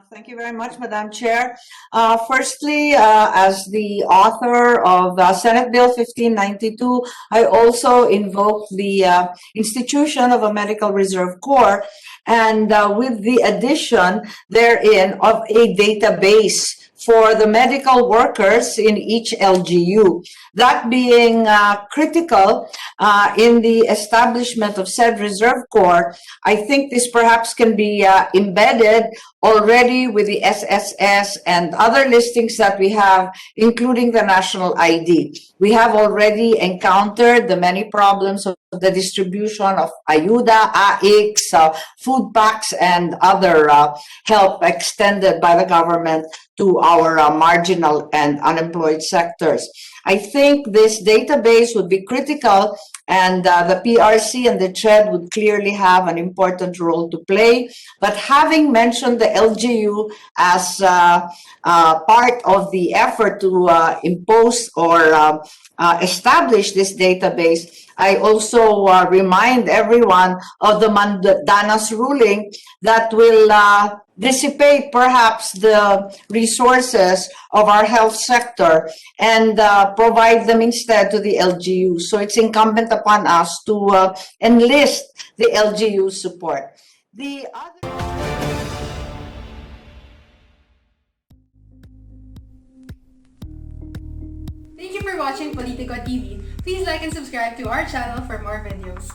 Thank you very much, Madam Chair. Firstly, as the author of Senate Bill 1592, I also invoke the institution of a medical reserve corps, and with the addition therein of a database for the medical workers in each LGU. That being critical in the establishment of said reserve corps, I think this perhaps can be embedded already with the SSS and other listings that we have, including the national ID. We have already encountered the many problems of the distribution of ayuda, AICs, food packs, and other help extended by the government to our marginal and unemployed sectors. I think this database would be critical, and the PRC and the TRED would clearly have an important role to play. But having mentioned the LGU as part of the effort to impose or establish this database, I also remind everyone of the Mandanas ruling that will dissipate perhaps the resources of our health sector and provide them instead to the LGU. So it's incumbent upon us to enlist the LGU support. The other... Thank you for watching Politico TV. Please like and subscribe to our channel for more videos.